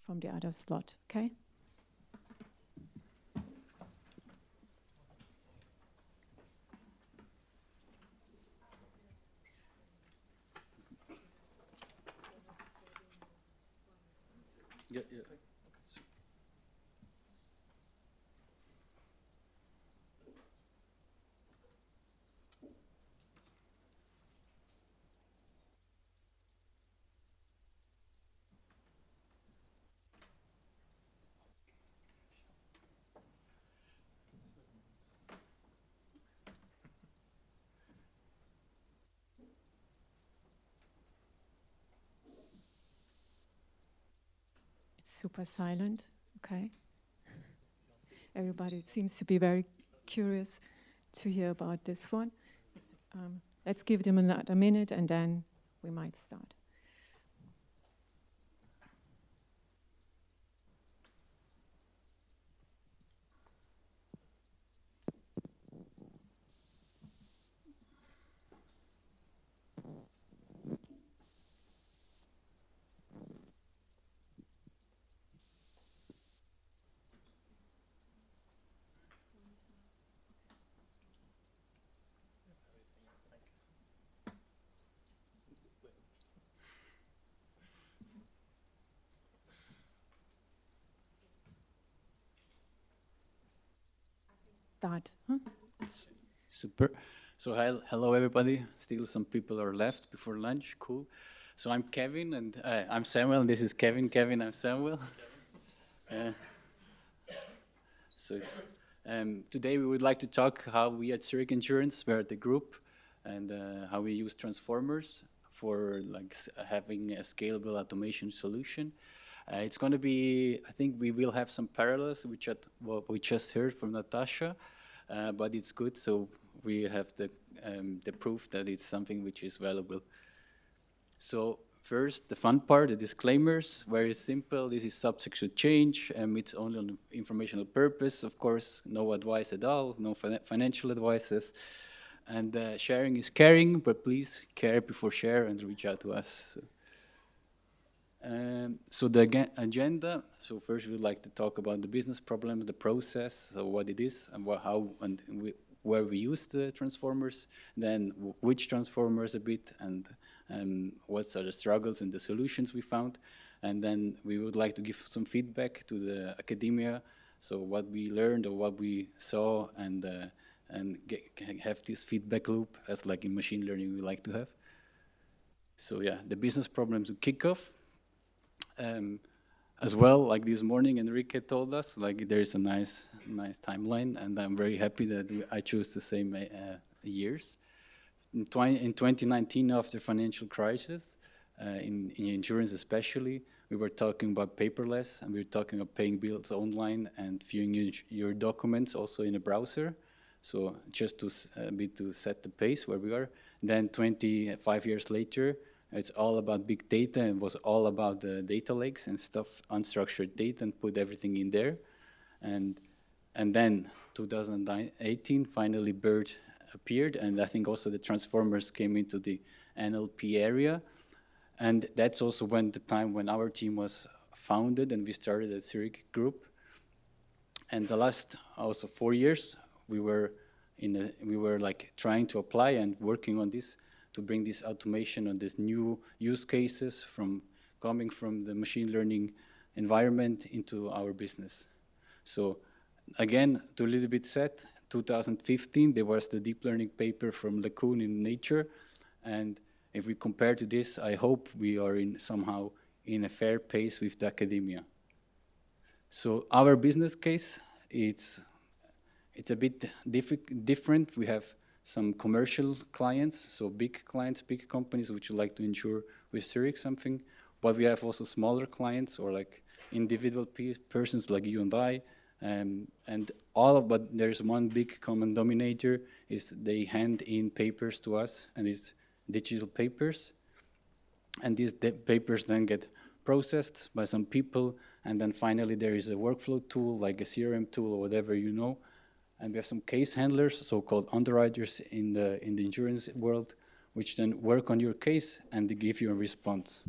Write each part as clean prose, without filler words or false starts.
from the other slot, okay? Yeah. It's super silent, okay? Everybody seems to be very curious to hear about this one. Let's give them another minute and then we might start. Start. Huh? Super. So hello everybody. Still some people are left before lunch. Cool. So I'm Kevin and I'm Samuel. And this is Kevin. Kevin, I'm Samuel. So it's, today we would like to talk how we at Zurich Insurance, we're the group, and how we use transformers for like having a scalable automation solution. It's going to be, I think we will have some parallels, which at what we just heard from Natasha, but it's good. So we have the proof that it's something which is valuable. So first, the fun part, the disclaimers, very simple. This is subject to change. It's only on informational purpose, of course, no advice at all, no financial advices. And sharing is caring, but please care before share and reach out to us. So the agenda, so first we would like to talk about the business problem, the process, so what it is, and how and where we use the transformers, then which transformers a bit, and what are the struggles and the solutions we found. And then we would like to give some feedback to the academia, so what we learned or what we saw, and have this feedback loop, as like in machine learning we like to have. So yeah, the business problem to kick off. As well, like this morning, Enrique told us, like there is a nice timeline, and I'm very happy that I chose the same years. In 2019, after financial crisis, in insurance especially, we were talking about paperless, and we were talking about paying bills online and viewing your documents also in a browser. So just to to set the pace where we are. Then 25 years later, it's all about big data and was all about the data lakes and stuff, unstructured data, and put everything in there. And then 2018, finally BERT appeared, and I think also the transformers came into the NLP area. And that's also when the time when our team was founded and we started at Zurich Group. And the last also 4 years, we were like trying to apply and working on this, to bring this automation on these new use cases coming from the machine learning environment into our business. So again, to a little bit set, 2015, there was the deep learning paper from LeCun in Nature. And if we compare to this, I hope we are somehow in a fair pace with the academia. So our business case, it's a bit different. We have some commercial clients, so big clients, big companies which would like to insure with Zurich something, but we have also smaller clients or like individual persons like you and I, but there's one big common denominator, is they hand in papers to us, and it's digital papers, and these papers then get processed by some people, and then finally there is a workflow tool like a CRM tool or whatever you know. And we have some case handlers, so-called underwriters in the insurance world, which then work on your case and they give you a response.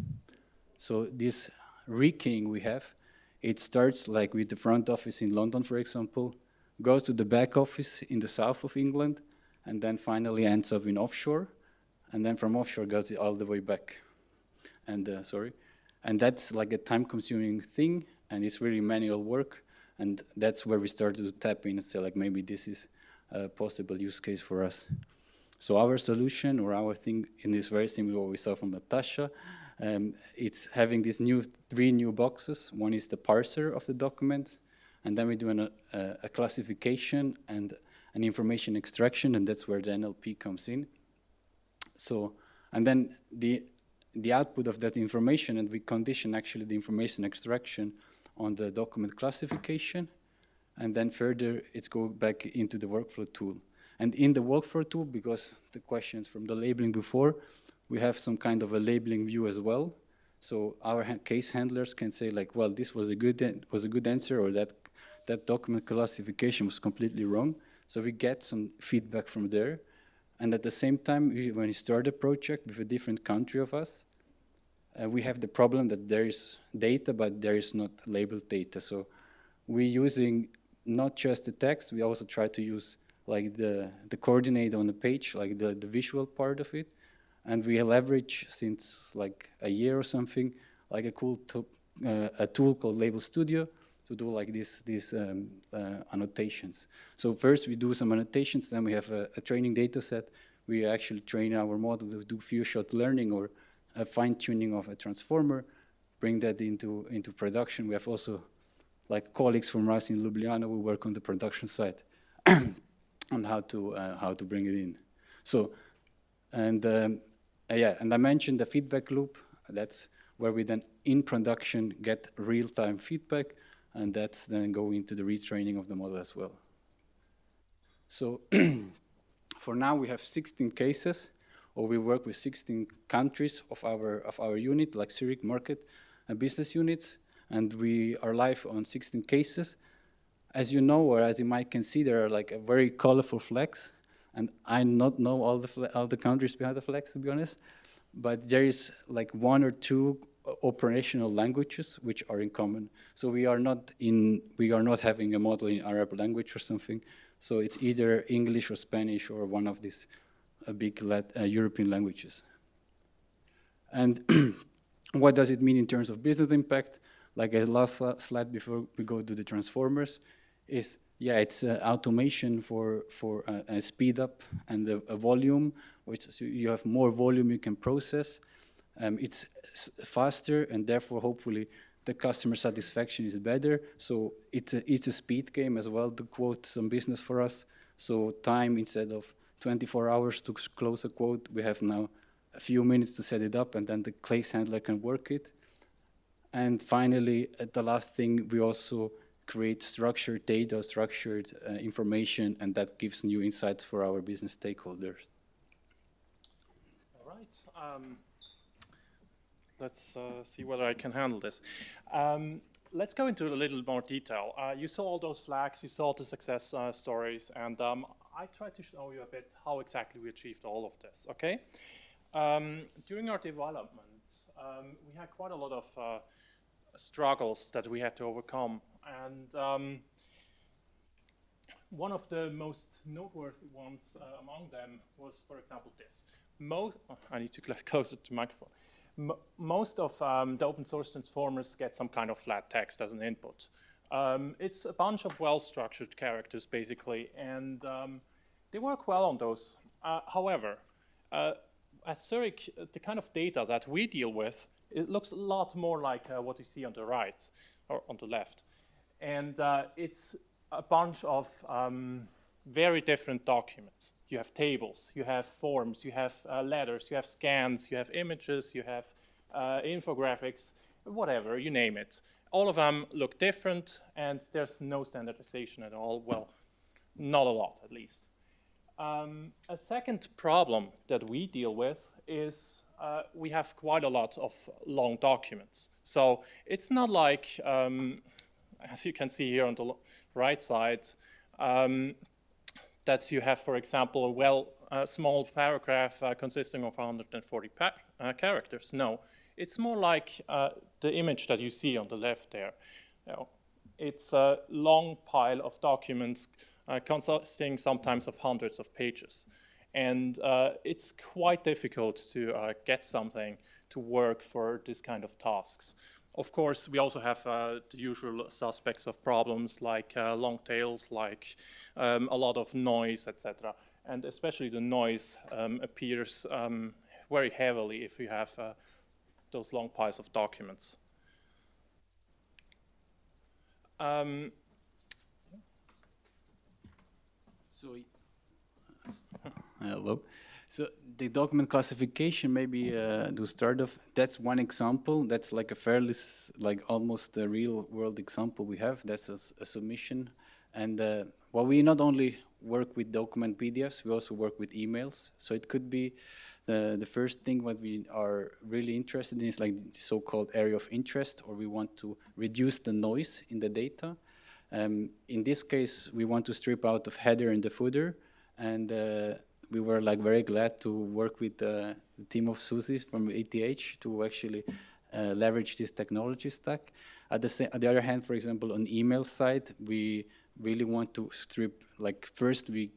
So this rekeying we have it starts like with the front office in London, for example, goes to the back office in the south of England, and then finally ends up in offshore, and then from offshore goes all the way back. And and that's like a time-consuming thing, and it's really manual work, and that's where we started to tap in and say like maybe this is a possible use case for us. So our solution or our thing in this very similar what we saw from Natasha, it's having these three new boxes. One is the parser of the documents, and then we do a classification and an information extraction, and that's where the NLP comes in. So, and then the output of that information, and we condition actually the information extraction on the document classification, and then further it's go back into the workflow tool. And in the workflow tool, because the questions from the labeling before, we have some kind of a labeling view as well. So our case handlers can say like, well, this was a good answer, or that document classification was completely wrong. So we get some feedback from there. And at the same time, when you start a project with a different country of us, we have the problem that there is data, but there is not labeled data. So we're using not just the text, we also try to use like the coordinate on the page, like the visual part of it. And we leverage since like a year or something, like a cool a tool called Label Studio to do like these annotations. So first we do some annotations, then we have a training data set. We actually train our model to do few-shot learning or a fine-tuning of a transformer, bring that into production. We have also like colleagues from us in Ljubljana who work on the production side on how to bring it in. So, and I mentioned the feedback loop. That's where we then in production get real-time feedback, and that's then going into the retraining of the model as well. So for now we have 16 cases, or we work with 16 countries of our unit, like Zurich market and business units, and we are live on 16 cases. As you know, or as you might can see, there are like a very colorful flags, and I not know all the countries behind the flags, to be honest, but there is like one or two operational languages which are in common. So we are not having a model in Arab language or something. So it's either English or Spanish or one of these big European languages. And what does it mean in terms of business impact? Like a last slide before we go to the transformers is, yeah, it's automation for a speed up and a volume, which so you have more volume you can process. It's faster, and therefore hopefully the customer satisfaction is better. So it's a speed game as well, to quote some business for us. So time, instead of 24 hours to close a quote, we have now a few minutes to set it up, and then the case handler can work it. And finally, the last thing, we also create structured data, structured information, and that gives new insights for our business stakeholders. All right. Let's see whether I can handle this. Let's go into a little more detail. You saw all those flags, you saw the success stories, and I tried to show you a bit how exactly we achieved all of this, okay? During our development, we had quite a lot of struggles that we had to overcome, and one of the most noteworthy ones among them was, for example, this. I need to get closer to the microphone. Most of the open source transformers get some kind of flat text as an input. It's a bunch of well-structured characters, basically, and they work well on those. However, at Zurich, the kind of data that we deal with, it looks a lot more like what you see on the right, or on the left. And it's a bunch of very different documents. You have tables, you have forms, you have letters, you have scans, you have images, you have infographics, whatever, you name it. All of them look different, and there's no standardization at all. Well, not a lot, at least. A second problem that we deal with is we have quite a lot of long documents. So it's not like, as you can see here on the right side, that you have, for example, a small paragraph consisting of 140 characters. No, it's more like the image that you see on the left there. it's a long pile of documents consisting sometimes of hundreds of pages. And it's quite difficult to get something to work for this kind of tasks. Of course, we also have the usual suspects of problems like long tails, like a lot of noise, etc. And especially the noise appears very heavily if you have those long piles of documents. Hello. So the document classification, maybe to start off, that's one example. That's like a fairly, like almost a real world example we have. That's a submission. And well, we not only work with document PDFs, we also work with emails. So it could be the first thing what we are really interested in is like the so-called area of interest, or we want to reduce the noise in the data. In this case, we want to strip out of header and the footer, and we were like very glad to work with the team of Susis from ETH to actually leverage this technology stack. At the other hand, for example, on email side, we really want to strip, like first we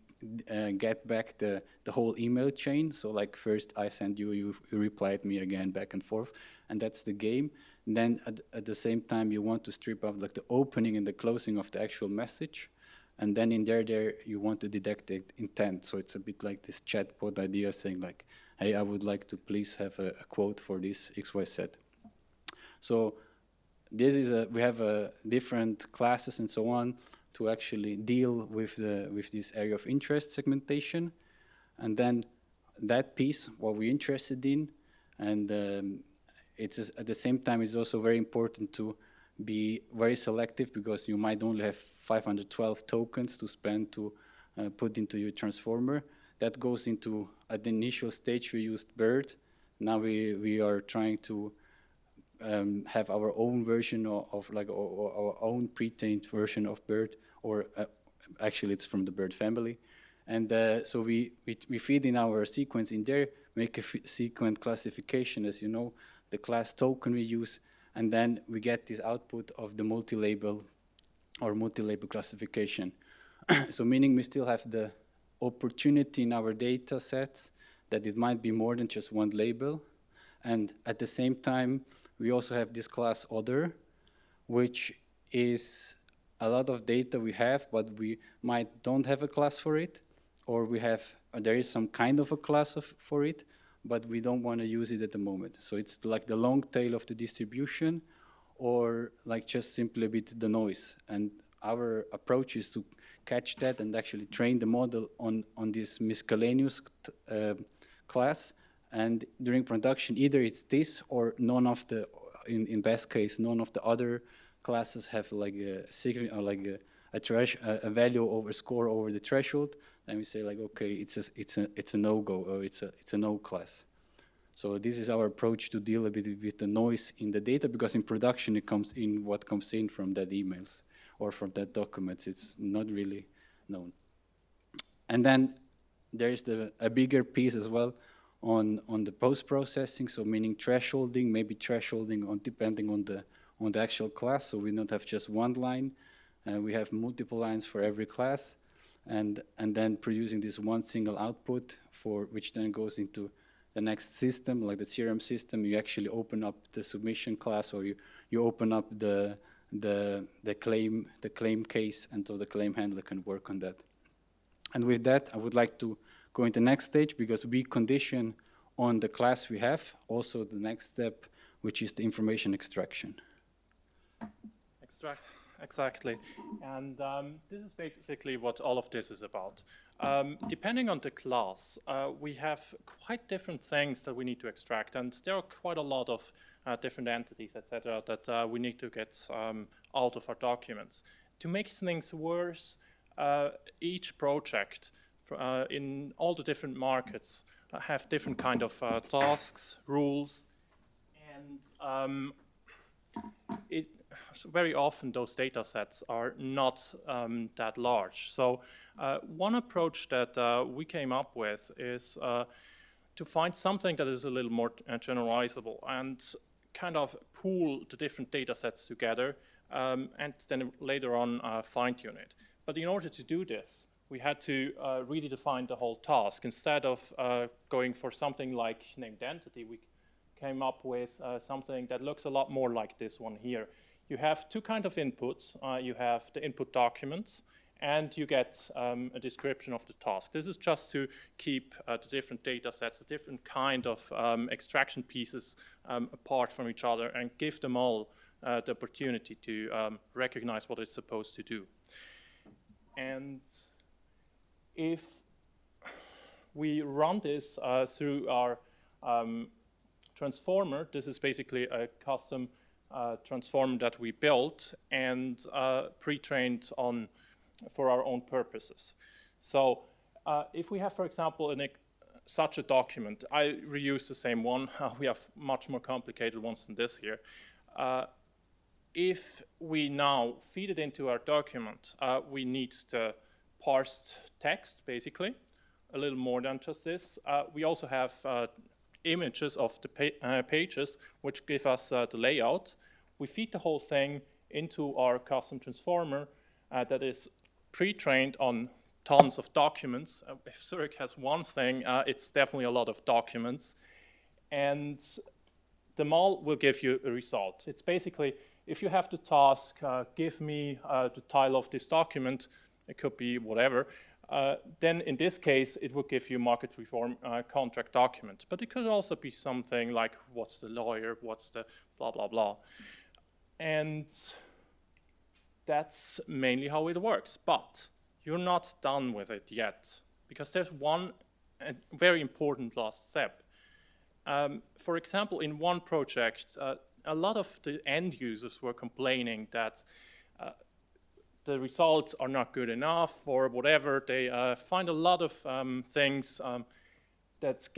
get back the whole email chain. So like first I send you, you replied me again, back and forth, and that's the game. And then at the same time, you want to strip out like the opening and the closing of the actual message. And then in there you want to detect the intent. So it's a bit like this chatbot idea saying like, hey, I would like to please have a quote for this XYZ. So this is we have different classes and so on to actually deal with this area of interest segmentation. And then that piece, what we're interested in, and it's at the same time, it's also very important to be very selective because you might only have 512 tokens to spend to put into your transformer. That goes into, at the initial stage, we used BERT. Now we are trying to have our own version of like our own pre-trained version of BERT, or actually it's from the BERT family. And so we feed in our sequence in there, make a sequence classification, as you know, the class token we use, and then we get this output of the multi-label or multi-label classification. So meaning we still have the opportunity in our data sets that it might be more than just one label. And at the same time, we also have this class other, which is a lot of data we have, but we might don't have a class for it, or there is some kind of a class for it, but we don't want to use it at the moment. So it's like the long tail of the distribution, or like just simply a bit the noise. And our approach is to catch that and actually train the model on this miscellaneous class. And during production, either it's this or none of the, in best case, none of the other classes have like a value over score over the threshold. Then we say like, okay, it's a no-go, or it's a no class. So this is our approach to deal a bit with the noise in the data, because in production it comes in what comes in from that emails or from that documents. It's not really known. And then there is a bigger piece as well on the post-processing, so meaning thresholding, maybe thresholding on depending on the actual class. So we don't have just one line, we have multiple lines for every class. And then producing this one single output for which then goes into the next system, like the CRM system. You actually open up the submission class, or you open up the claim case, and so the claim handler can work on that. And with that, I would like to go into the next stage, because we condition on the class we have also the next step, which is the information extraction. Exactly, and this is basically what all of this is about. Depending on the class, we have quite different things that we need to extract, and there are quite a lot of different entities, etc., that we need to get out of our documents. To make things worse, each project in all the different markets have different kind of tasks, rules, and very often those data sets are not that large. So one approach that we came up with is to find something that is a little more generalizable and kind of pool the different data sets together and then later on fine-tune it. But in order to do this, we had to really define the whole task. Instead of going for something like named entity, we came up with something that looks a lot more like this one here. You have two kinds of inputs. You have the input documents, and you get a description of the task. This is just to keep the different data sets, the different kind of extraction pieces apart from each other and give them all the opportunity to recognize what it's supposed to do. And if we run this through our transformer, this is basically a custom transformer that we built and pre-trained on for our own purposes. So if we have, for example, such a document, I reuse the same one. We have much more complicated ones than this here. If we now feed it into our document, we need the parsed text, basically, a little more than just this. We also have images of the pages, which give us the layout. We feed the whole thing into our custom transformer that is pre-trained on tons of documents. If Zurich has one thing, it's definitely a lot of documents. And the mall will give you a result. It's basically, if you have the task, give me the title of this document, it could be whatever, then in this case, it would give you market reform contract document. But it could also be something like, what's the lawyer, what's the blah, blah, blah. And that's mainly how it works. But you're not done with it yet, because there's one very important last step. For example, in one project, a lot of the end users were complaining that the results are not good enough or whatever. They find a lot of things that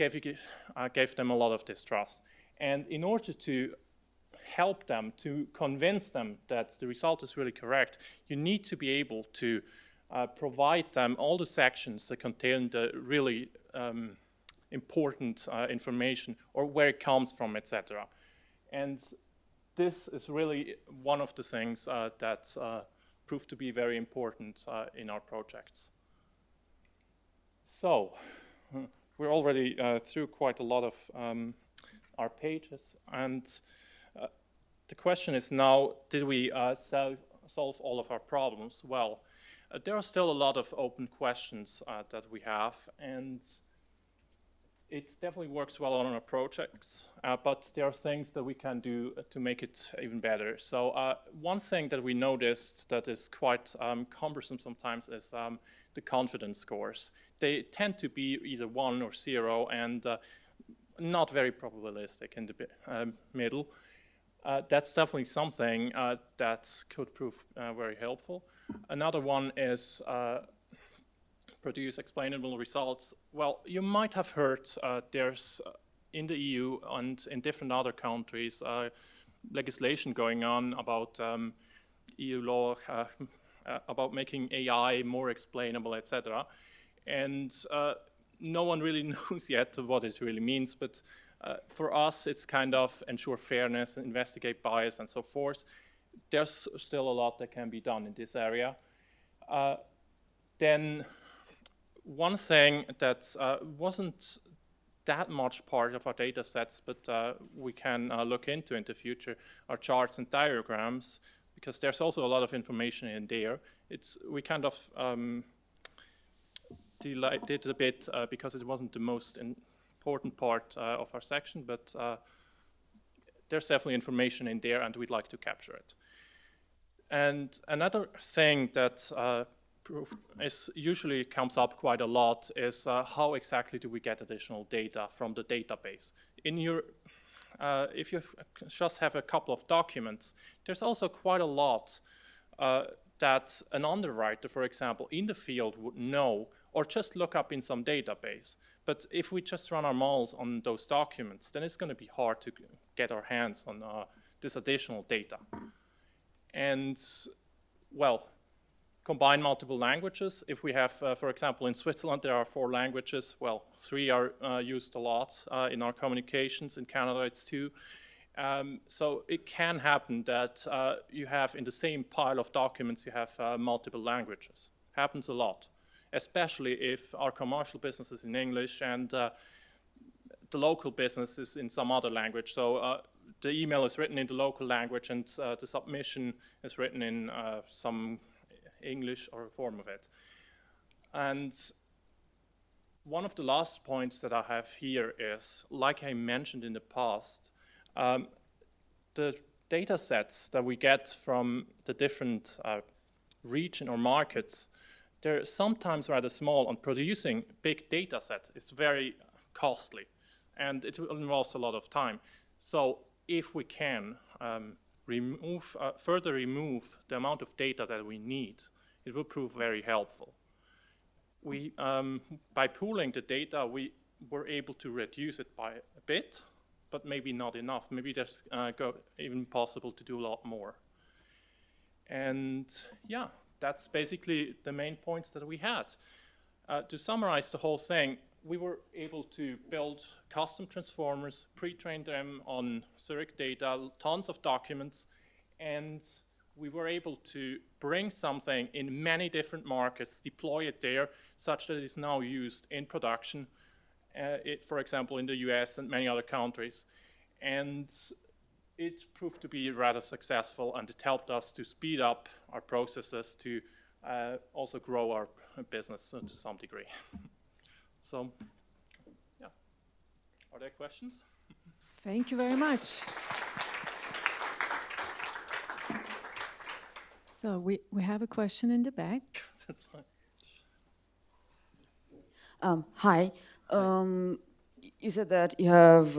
gave them a lot of distrust. And in order to help them, to convince them that the result is really correct, you need to be able to provide them all the sections that contain the really important information or where it comes from, etc. And this is really one of the things that proved to be very important in our projects. So we're already through quite a lot of our pages, and the question is now, did we solve all of our problems? Well, there are still a lot of open questions that we have, and it definitely works well on our projects, but there are things that we can do to make it even better. So one thing that we noticed that is quite cumbersome sometimes is the confidence scores. They tend to be either 1 or 0 and not very probabilistic in the middle. That's definitely something that could prove very helpful. Another one is produce explainable results. Well, you might have heard there's in the EU and in different other countries legislation going on about EU law about making AI more explainable, etc. And no one really knows yet what it really means, but for us it's kind of ensure fairness, investigate bias, and so forth. There's still a lot that can be done in this area. Then one thing that wasn't that much part of our data sets, but we can look into in the future, are charts and diagrams, because there's also a lot of information in there. We kind of did a bit because it wasn't the most important part of our section, but there's definitely information in there and we'd like to capture it. And another thing that usually comes up quite a lot is how exactly do we get additional data from the database. If you just have a couple of documents, there's also quite a lot that an underwriter, for example, in the field would know or just look up in some database. But if we just run our models on those documents, then it's going to be hard to get our hands on this additional data. And, well, combine multiple languages. If we have, for example, in Switzerland, there are 4 languages. Well, 3 are used a lot in our communications. In Canada, it's 2. So it can happen that you have in the same pile of documents, you have multiple languages. Happens a lot, especially if our commercial business is in English and the local business is in some other language. So the email is written in the local language and the submission is written in some English or a form of it. And one of the last points that I have here is, like I mentioned in the past, the data sets that we get from the different region or markets, they're sometimes rather small, and producing big data sets is very costly, and it involves a lot of time. So if we can further remove the amount of data that we need, it will prove very helpful. We, by pooling the data, we were able to reduce it by a bit, but maybe not enough. Maybe there's even possible to do a lot more. And yeah, that's basically the main points that we had. To summarize the whole thing, we were able to build custom transformers, pre-train them on Zurich data, tons of documents, and we were able to bring something in many different markets, deploy it there, such that it is now used in production, for example, in the US and many other countries. And it proved to be rather successful, and it helped us to speed up our processes to also grow our business to some degree. So, yeah. Are there questions? Thank you very much. So we have a question in the back. Hi. You said that you have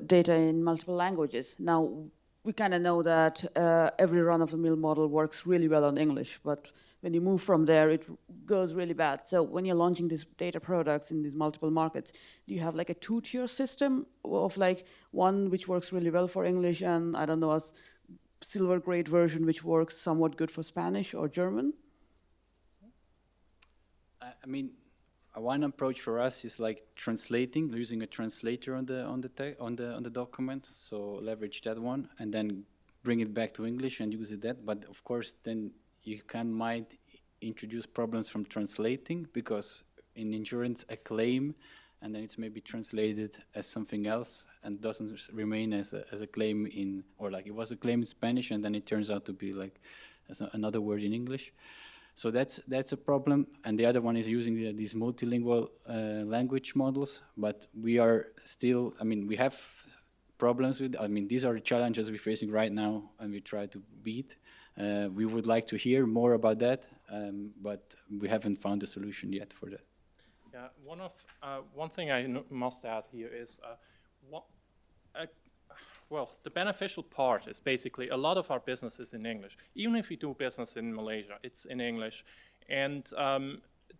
data in multiple languages. Now, we kind of know that every run-of-the-mill model works really well on English, but when you move from there, it goes really bad. So when you're launching these data products in these multiple markets, do you have like a two-tier system of like one which works really well for English and, I don't know, a silver grade version which works somewhat good for Spanish or German? I mean, one approach for us is like translating, using a translator on the document. So leverage that one and then bring it back to English and use that. But of course, then you might introduce problems from translating, because in insurance a claim, and then it's maybe translated as something else and doesn't remain as a claim in, or like it was a claim in Spanish and then it turns out to be like as another word in English. So that's a problem. And the other one is using these multilingual language models, but we are still, I mean, we have problems with, I mean, these are the challenges we're facing right now and we try to beat. We would like to hear more about that, but we haven't found a solution yet for that. Yeah, one thing I must add here is, well, the beneficial part is basically a lot of our business is in English. Even if we do business in Malaysia, it's in English, and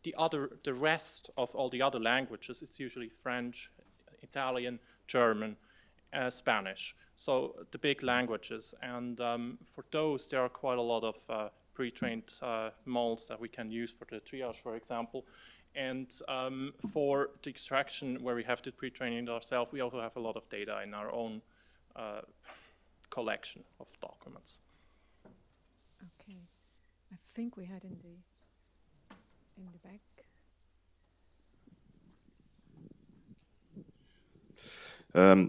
the rest of all the other languages, it's usually French, Italian, German, Spanish. So the big languages, and for those there are quite a lot of pre-trained models that we can use for the triage, for example. And for the extraction, where we have to pre-train it ourselves, we also have a lot of data in our own collection of documents. Okay, I think we had in the back.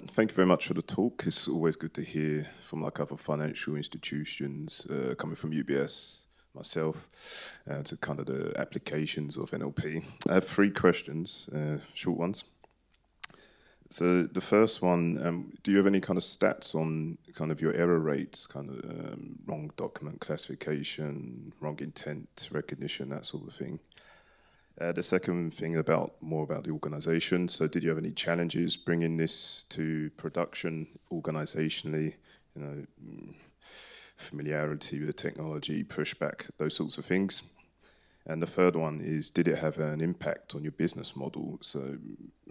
Thank you very much for the talk. It's always good to hear from like other financial institutions coming from UBS, myself, to kind of the applications of NLP. I have 3 questions, short ones. So the first one, do you have any kind of stats on kind of your error rates, kind of wrong document classification, wrong intent recognition, that sort of thing? The second thing more about the organization. So did you have any challenges bringing this to production organizationally, you know, familiarity with the technology, pushback, those sorts of things? And the third one is, did it have an impact on your business model? So,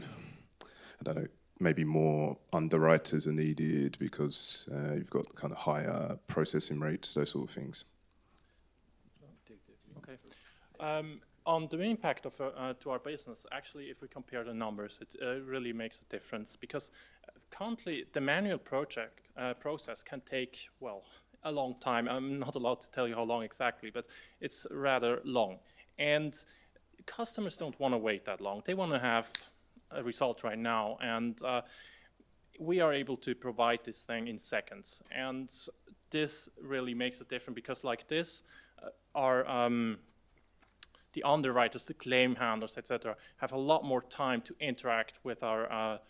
I don't know, maybe more underwriters are needed because you've got kind of higher processing rates, those sort of things. Okay. On the impact of to our business, actually, if we compare the numbers, it really makes a difference, because currently the manual project process can take, well, a long time. I'm not allowed to tell you how long exactly, but it's rather long. And customers don't want to wait that long. They want to have a result right now, and we are able to provide this thing in seconds. And this really makes it different, because like this, the underwriters, the claim handlers, etc., have a lot more time to interact with our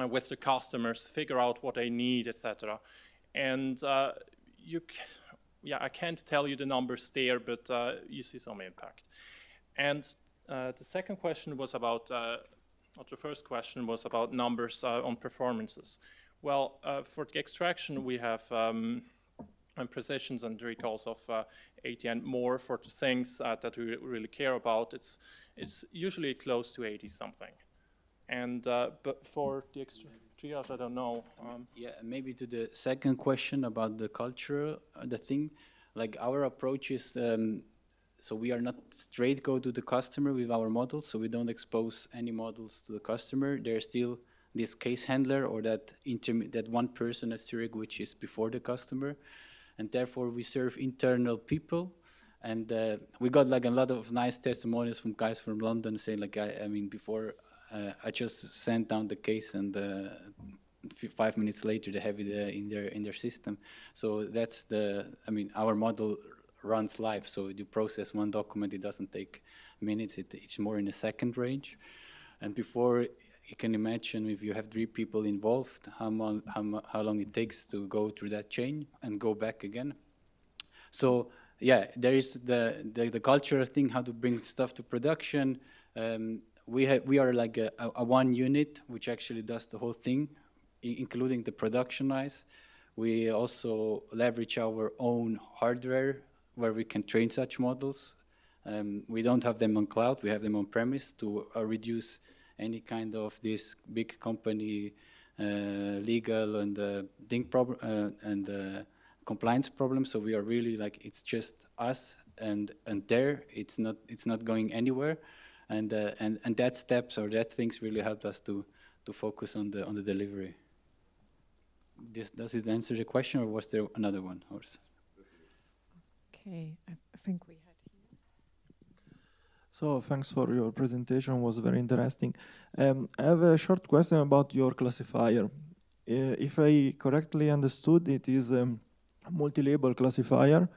with the customers, figure out what they need, etc. And I can't tell you the numbers there, but you see some impact. And the second question was about, or the first question was about numbers on performances. Well, for the extraction, we have precisions and recalls of 80 and more. For the things that we really care about, it's usually close to 80 something. And but for the extra triage, I don't know. Yeah, maybe to the second question about the culture, the thing, like our approach is, so we are not straight go to the customer with our models, so we don't expose any models to the customer. There's still this case handler or that one person at Zurich which is before the customer, and therefore we serve internal people. And we got like a lot of nice testimonials from guys from London saying like, I mean, before I just sent down the case and 5 minutes later they have it in their system. So that's our model runs live. So you process one document, it doesn't take minutes, it's more in a second range. And before, you can imagine if you have 3 people involved, how long it takes to go through that chain and go back again. So yeah, there is the cultural thing, how to bring stuff to production. We are like a one unit which actually does the whole thing, including the productionize. We also leverage our own hardware where we can train such models. We don't have them on cloud, we have them on premise to reduce any kind of this big company legal and compliance problem. So we are really like, it's just us and there, it's not going anywhere. And that steps or that things really helped us to focus on the delivery. Does it answer the question, or was there another one? Okay, I think we had here. So thanks for your presentation, it was very interesting. I have a short question about your classifier. If I correctly understood, it is a multi-label classifier.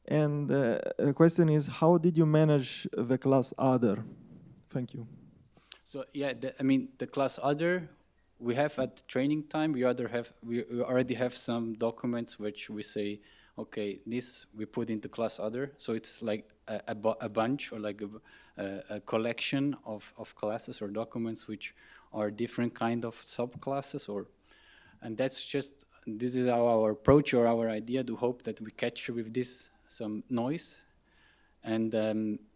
And the question is, how did you manage the class other? Thank you. So yeah, the class other, we have at training time, we already have some documents which we say, okay, this we put into class other. So it's like a bunch or like a collection of classes or documents which are different kind of subclasses, and that's just, this is our approach or our idea to hope that we catch with this some noise. And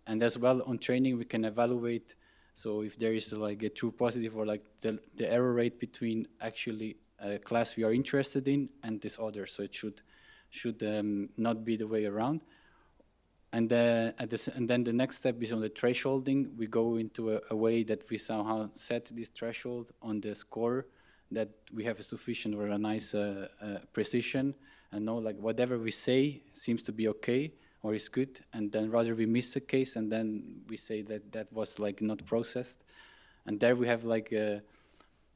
as well on training we can evaluate, so if there is like a true positive or like the error rate between actually a class we are interested in and this other, so it should not be the way around. And then the next step is on the thresholding. We go into a way that we somehow set this threshold on the score that we have a sufficient or a nice precision, and know like whatever we say seems to be okay or is good, and then rather we miss a case and then we say that was like not processed. And there we have like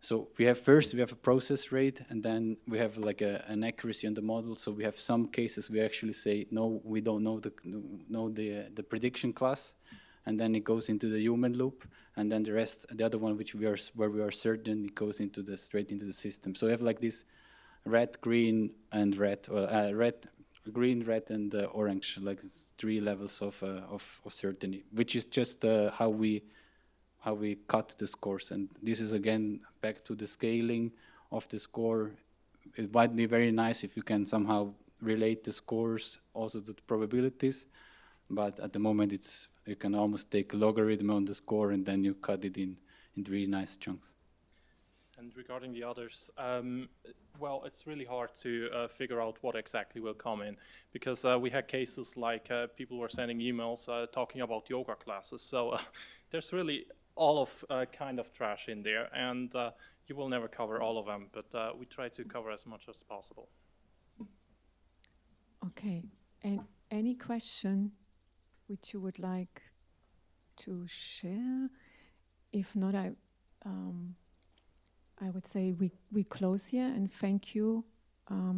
so we have a process rate, and then we have like an accuracy on the model. So we have some cases we actually say no, we don't know the prediction class, and then it goes into the human loop, and then the other one where we are certain, it goes straight into the system. So we have like this red, green, and red, or green, red, and orange, like 3 levels of certainty, which is just how we cut the scores. And this is again back to the scaling of the score. It might be very nice if you can somehow relate the scores also to the probabilities, but at the moment you can almost take a logarithm on the score and then you cut it in really nice chunks. And regarding the others, well, it's really hard to figure out what exactly will come in, because we had cases like people were sending emails talking about yoga classes. So there's really all of kind of trash in there, and you will never cover all of them, but we try to cover as much as possible. Okay, and any question which you would like to share? If not, I would say we close here, and thank you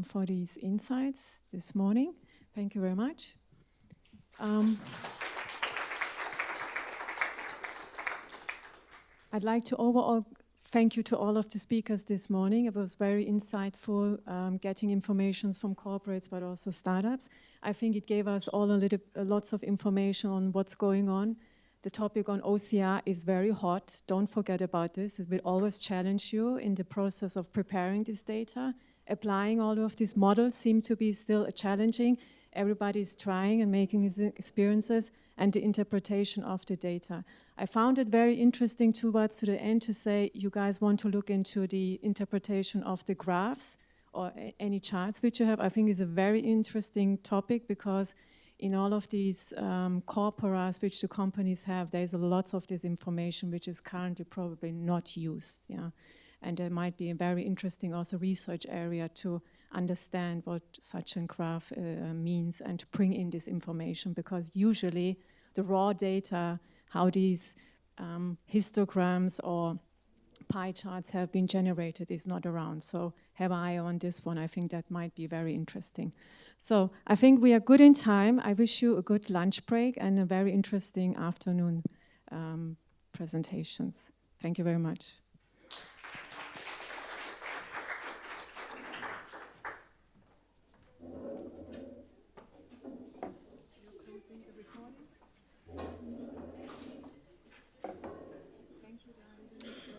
for these insights this morning. Thank you very much. I'd like to overall thank you to all of the speakers this morning. It was very insightful, getting information from corporates, but also startups. I think it gave us all lots of information on what's going on. The topic on OCR is very hot. Don't forget about this. It will always challenge you in the process of preparing this data. Applying all of these models seem to be still challenging. Everybody's trying and making his experiences, and the interpretation of the data. I found it very interesting towards the end to say you guys want to look into the interpretation of the graphs or any charts which you have. I think is a very interesting topic, because in all of these corporas which the companies have, there's lots of this information which is currently probably not used. Yeah? And there might be a very interesting also research area to understand what such a graph means and to bring in this information, because usually the raw data, how these histograms or pie charts have been generated is not around. So have an eye on this one. I think that might be very interesting. So I think we are good in time. I wish you a good lunch break and a very interesting afternoon presentations. Thank you very much.